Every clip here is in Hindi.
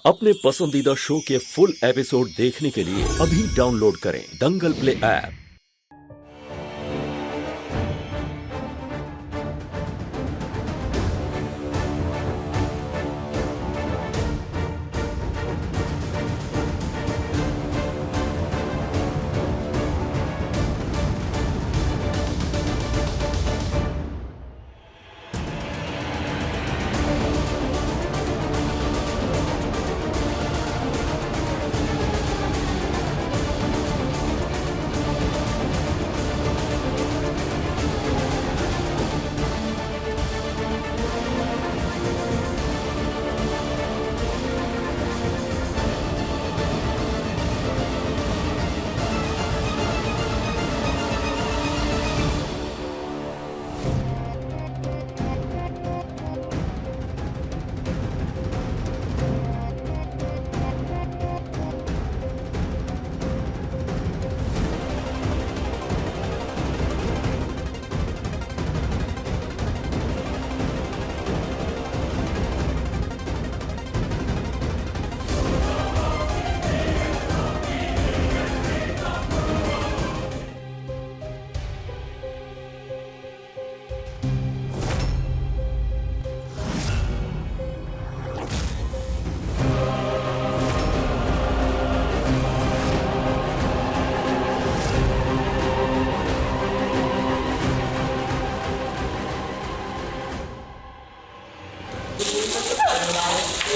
अपने पसंदीदा शो के फुल एपिसोड देखने के लिए अभी डाउनलोड करें दंगल प्ले ऐप।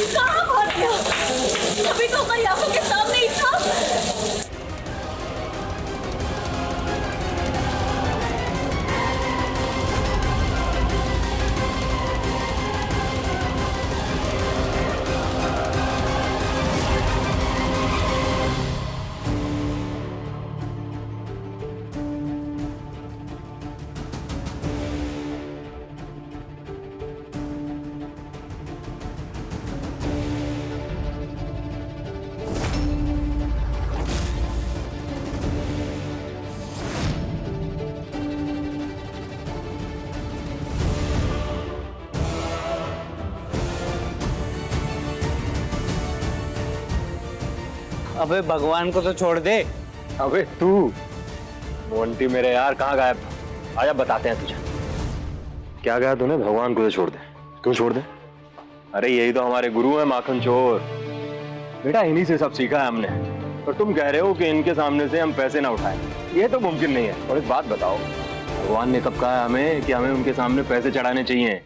कहाँ भाग गया? अभी तो हमारी आंखों के सामने ही था। अबे भगवान को तो छोड़ दे। अबे तू मोंटी मेरे यार कहाँ गायब था? आजा बताते हैं तुझे। क्या गया तूने? भगवान को तो छोड़ दे। क्यों छोड़ दे? अरे यही तो हमारे गुरु हैं माखन चोर। बेटा इन्हीं से सब सीखा है हमने। और तुम कह रहे हो कि इनके सामने से हम पैसे ना उठाएं। ये तो मुमकिन नहीं है। और एक बात बताओ, भगवान ने कब कहा हमें कि हमें उनके सामने पैसे चढ़ाने चाहिए?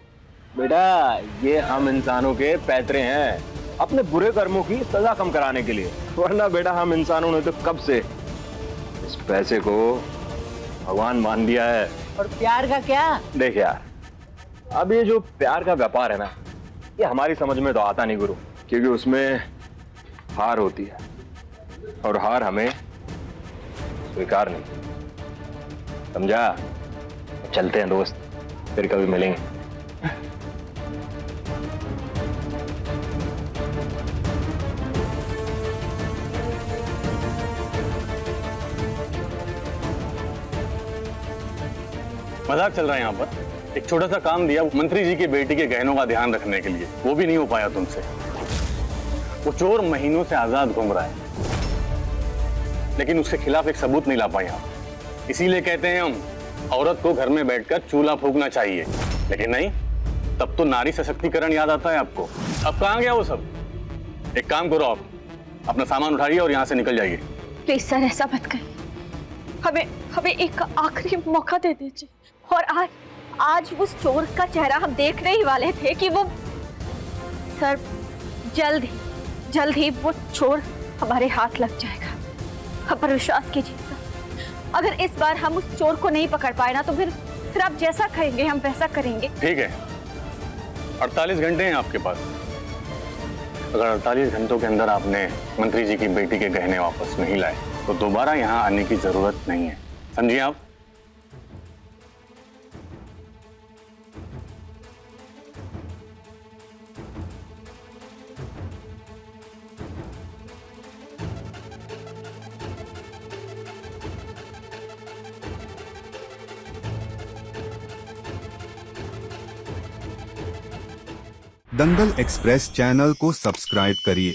बेटा ये हम इंसानों के पैतरे हैं, अपने बुरे कर्मों की सजा कम कराने के लिए। वरना बेटा हम इंसानों ने तो कब से इस पैसे को भगवान मान दिया है। और प्यार का क्या? देख यार, अब ये जो प्यार का व्यापार है ना, ये हमारी समझ में तो आता नहीं गुरु, क्योंकि उसमें हार होती है और हार हमें स्वीकार नहीं। समझा? चलते हैं दोस्त, फिर कभी मिलेंगे। मजाक चल रहा है यहाँ पर। एक छोटा सा काम दिया मंत्री जी की बेटी के गहनों का ध्यान रखने के लिए, वो भी नहीं हो पाया तुमसे। वो चोर महीनों से आजाद घूम रहा है, लेकिन उसके खिलाफ एक सबूत नहीं ला पाए आप। इसीलिए कहते हैं हम, औरत को घर में बैठकर चूल्हा फूंकना चाहिए। लेकिन नहीं, तब तो नारी सशक्तिकरण याद आता है आपको। अब कहाँ गया वो सब? एक काम करो, आप अपना सामान उठाइए और यहाँ से निकल जाइए। प्लीज सर, ऐसा मत करिए। हमें एक आखिरी मौका दे दीजिए। और आज उस चोर का चेहरा हम देखने ही वाले थे कि वो सर जल्द ही वो चोर हमारे हाथ लग जाएगा। हम पर विश्वास कीजिए सर। अगर इस बार हम उस चोर को नहीं पकड़ पाए ना, तो फिर आप जैसा कहेंगे हम वैसा करेंगे। ठीक है, 48 घंटे हैं आपके पास। अगर 48 घंटों के अंदर आपने मंत्री जी की बेटी के गहने वापस नहीं लाए तो दोबारा यहाँ आने की जरूरत नहीं है। समझिए आप? दंगल एक्सप्रेस चैनल को सब्सक्राइब करिए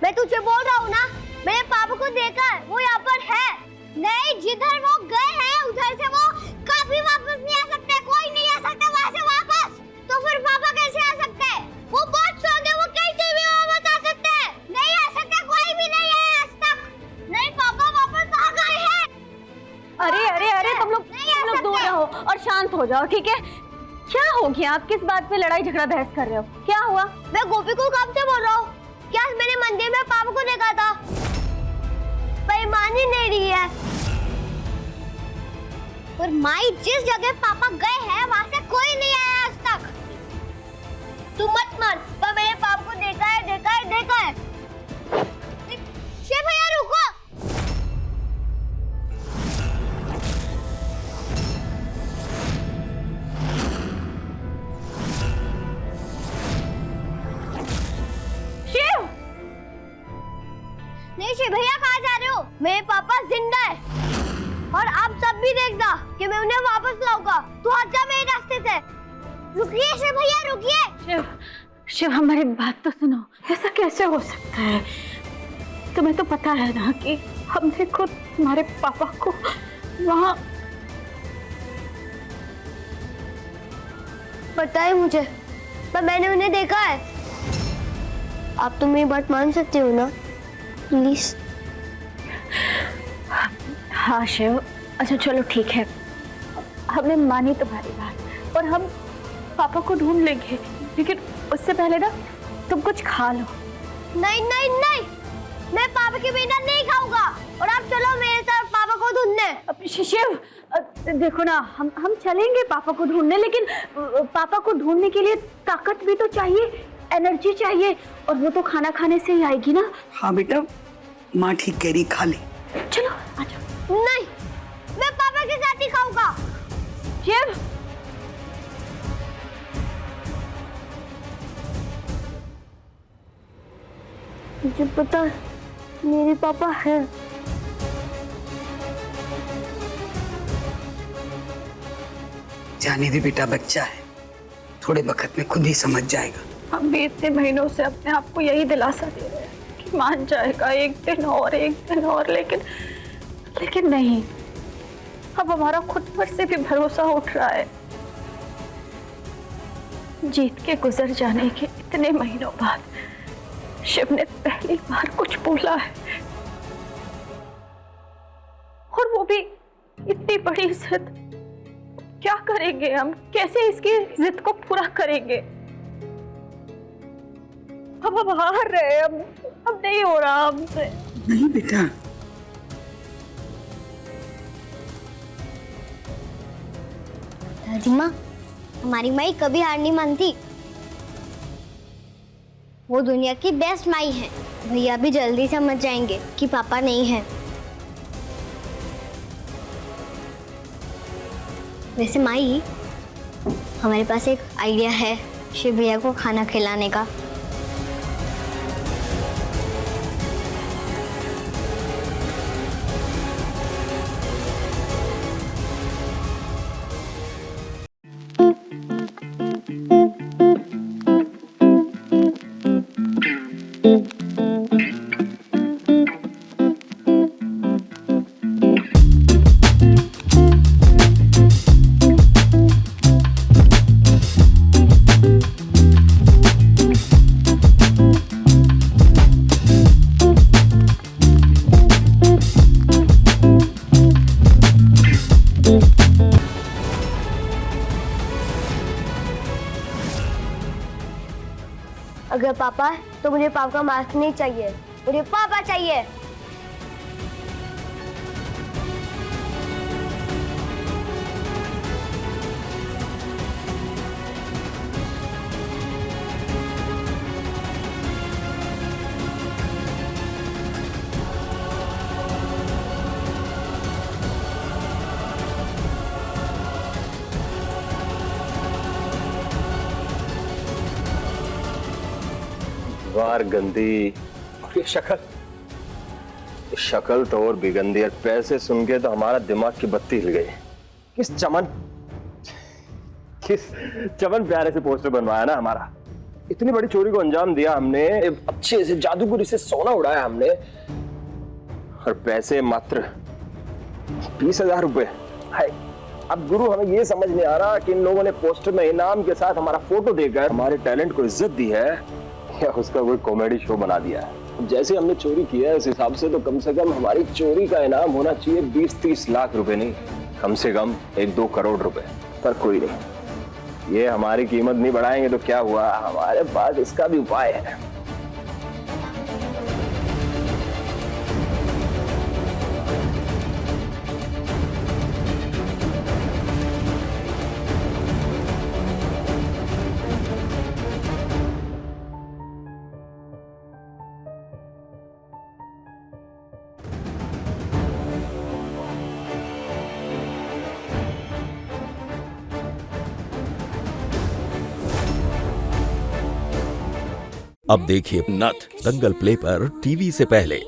मैं तुझे बोल रहा हूँ ना, मेरे पापा को देखा है, वो यहाँ पर है। नहीं, जिधर वो गए हैं उधर से वो कभी वापस नहीं आ सकते, कोई नहीं आ सकता वहाँ से वापस। तो फिर पापा कैसे आ सकते हैं? वो बहुत स्ट्रांग है, वो कैसे भी वापस आ सकते हैं? नहीं आ सकता, कोई भी नहीं है आज तक। नहीं, पापा वापस आ गए हैं। अरे अरे अरे, तुम लोग दूर रहो और शांत हो जाओ, ठीक है? क्या हो गया? आप किस बात पे लड़ाई झगड़ा बहस कर रहे हो? क्या हुआ? मैं गोपी को कब से बोल रहा हूँ कि आज मैंने मंदिर में पापा को देखा था, पर मान ही नहीं रही है। और माई, जिस जगह पापा गए हैं वहां से कोई नहीं आया आज तक। तू मत मान, पर मैंने पापा को देखा है, देखा है, देखा है। शिव भैया रुको। शिव! नहीं शिव भैया, कहाँ जा रहे हो? मेरे पापा जिंदा है और आप सब भी देखना कि मैं उन्हें वापस लाऊंगा। तू हट जा मेरे रास्ते से। रुकिए शिव भैया, रुकिए। शिव, शिव, हमारी बात तो सुनो। ऐसा कैसे हो सकता है? तुम्हें तो पता है ना कि हमने खुद तुम्हारे पापा को वहाँ। पता है मुझे, पर मैंने उन्हें देखा है। आप तो मेरी बात मान सकते हो ना, प्लीज? हाँ शिव, अच्छा चलो ठीक है, हमने मानी तुम्हारी बात और हम पापा को ढूंढ लेंगे, लेकिन उससे पहले ना तुम कुछ खा लो। नहीं नहीं नहीं, मैं पापा के बिना नहीं खाऊंगा। और आप चलो मेरे साथ पापा को ढूंढने। शिव देखो ना, हम चलेंगे पापा को ढूंढने, लेकिन पापा को ढूंढने के लिए ताकत भी तो चाहिए, एनर्जी चाहिए, और वो तो खाना खाने से ही आएगी ना। हाँ बेटा, माँ ठीक कह रही, खा ले। चलो आ जाओ। नहीं, मैं पापा के साथ ही खाऊंगा। शिव, मुझे पता है मेरे पापा हैं। जाने दे बेटा, बच्चा है, थोड़े वक्त में खुद ही समझ जाएगा। हम भी इतने महीनों से अपने आप को यही दिलासा दे रहे हैं कि मान जाएगा एक दिन और, लेकिन नहीं। अब हमारा खुद पर से भी भरोसा उठ रहा है। जीत के गुजर जाने के इतने महीनों बाद शिव ने पहली बार कुछ बोला है, और वो भी इतनी बड़ी जिद। क्या करेंगे हम? कैसे इसकी जिद को पूरा करेंगे? अब हार रहे हैं, अब नहीं हो रहा हमसे। नहीं बेटा, दादी माँ, हमारी माई कभी हार नहीं मानती। वो दुनिया की बेस्ट माई है। भैया भी जल्दी समझ जाएंगे कि पापा नहीं है। वैसे माई, हमारे पास एक आइडिया है शिव भैया को खाना खिलाने का। अगर पापा है तो मुझे पापा का मास्क नहीं चाहिए, मुझे पापा चाहिए। वार गंदी, और ये शक्ल तो और भी गंदी है। पैसे सुन के तो हमारा दिमाग की बत्ती हिल गई। किस चमन प्यारे से पोस्टर बनवाया ना हमारा, इतनी बड़ी चोरी को अंजाम दिया हमने, अच्छे से जादूगरी से सोना उड़ाया हमने, और पैसे मात्र 20,000 रुपए। हाय, अब गुरु हमें ये समझ नहीं आ रहा कि इन लोगों ने पोस्टर में इनाम के साथ हमारा फोटो देकर हमारे टैलेंट को इज्जत दी है या उसका कोई कॉमेडी शो बना दिया है। जैसे हमने चोरी किया है उस हिसाब से तो कम हमारी चोरी का इनाम होना चाहिए 20-30 लाख रुपए, नहीं कम से कम 1-2 करोड़ रुपए। पर कोई नहीं, ये हमारी कीमत नहीं बढ़ाएंगे तो क्या हुआ, हमारे पास इसका भी उपाय है। अब देखिए नथ दंगल प्ले पर टीवी से पहले।